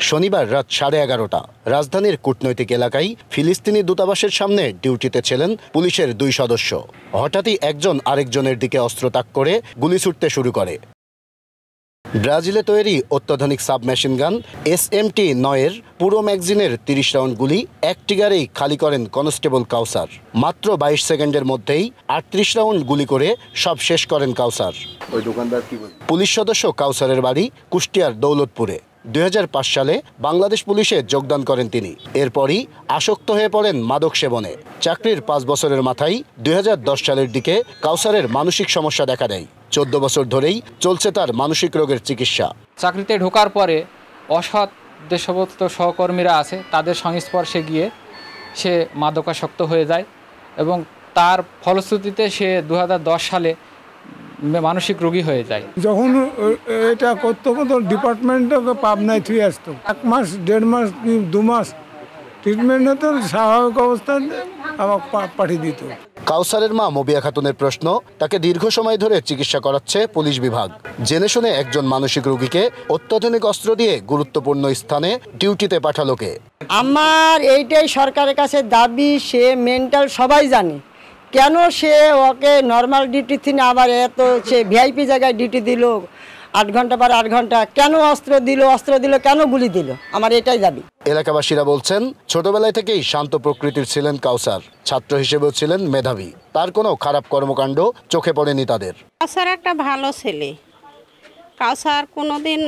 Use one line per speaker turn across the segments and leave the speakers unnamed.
শনিবার রাত 11:30টা রাজধানীর কূটনৈতিক এলাকায় ফিলিস্তিনি দূতাবাসের সামনে ডিউটিতে ছিলেন পুলিশের 2 সদস্য। হঠাৎই একজন আরেকজনের দিকে অস্ত্র তাক করে গুলি ছুটতে শুরু করে। ব্রাজিলে তৈরি অত্যাধুনিক সাবমেশিন গান SMT-9 পুরো ম্যাগাজিনের 30 রাউন্ড গুলি এক ট্রিগারেই খালি করেন কনস্টেবল কাউসার। মাত্র 22 সেকেন্ডের মধ্যেই 38 রাউন্ড গুলি করে সব শেষ করেন কাউসার। পুলিশ সদস্য কাউসারের বাড়ি কুষ্টিয়ার দৌলতপুরে। 2005 সালে বাংলাদেশ পুলিশে যোগদান করেন তিনি। এরপরই আসক্ত হয়ে পড়েন মাদক সেবনে। চাকরির 5 বছরের মাথায় 2010 সালের দিকে কাউসারের মানসিক সমস্যা দেখা দেয়। 14 বছর ধরেই চলছে তার মানসিক রোগের চিকিৎসা।
চাকরিতে ঢোকার পরে অসৎ যে সমস্ত সহকর্মীরা আছে তাদের সংস্পর্শে গিয়ে সে মাদকাসক্ত হয়ে যায় এবং তার ফলশ্রুতিতে সে 2010 সালে মানসিক রোগী হয়ে যায়।
যখন এটা করতে তো ডিপার্টমেন্টে পাবনায় থুয়ে আসতো 1 মাস 1.5 মাস 2 মাস ট্রিটমেন্টে তো স্বাভাবিক অবস্থায় আমাকে পাঠিয়ে দিত।
কাউসারের মা মবিয়া খাতুনের প্রশ্ন, তাকে দীর্ঘ সময় ধরে চিকিৎসা করাচ্ছে পুলিশ বিভাগ। জেনে শুনে একজন মানসিক রোগীকে অত্যাধুনিক অস্ত্র দিয়ে গুরুত্বপূর্ণ স্থানে ডিউটিতে পাঠালো কে?
আমার এইটাই সরকারের কাছে দাবি, সে মেন্টাল সবাই জানে, কেন সে ওকে নর্মাল ডিউটি থেকে আবার এত সে ভিআইপি জায়গায় ডিউটি দিল 8 ঘন্টা পর 8 ঘন্টা, কেন অস্ত্র দিল কেন গুলি দিল? আমার এটাই দাবি।
এলাকাবাসীরা বলছেন, ছোটবেলায় থেকেই শান্ত প্রকৃতির ছিলেন কাউসার। ছাত্র হিসেবেও ছিলেন মেধাবী। তার কোনো খারাপ কর্মকাণ্ড চোখে পড়েনি তাদের।
কাউসার একটা ভালো ছেলে। কাউসার কোনোদিন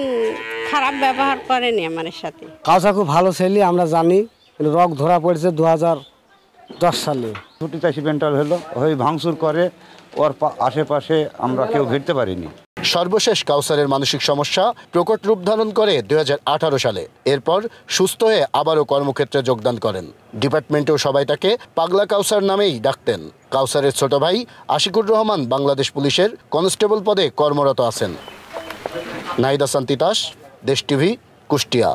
খারাপ ব্যবহার করেনি আমার সাথে।
কাউসার খুব ভালো ছেলে, আমরা জানি। রোগ ধরা পড়েছে 2010 সালে।
ছুটি অ্যাক্সিডেন্টাল হলো, হয়ে ভাঙচুর করে, ওর আশেপাশে আমরা কেউ ঘিরতে পারিনি।
সর্বশেষ কাউসারের মানসিক সমস্যা প্রকট রূপ ধারণ করে 2018 সালে। এরপর সুস্থ হয়ে আবারও কর্মক্ষেত্রে যোগদান করেন। ডিপার্টমেন্টেও সবাই তাকে পাগলা কাউসার নামেই ডাকতেন। কাউসারের ছোট ভাই আশিকুর রহমান বাংলাদেশ পুলিশের কনস্টেবল পদে কর্মরত আছেন। নাহিদ হাসান তিতাস, দেশ টিভি, কুষ্টিয়া।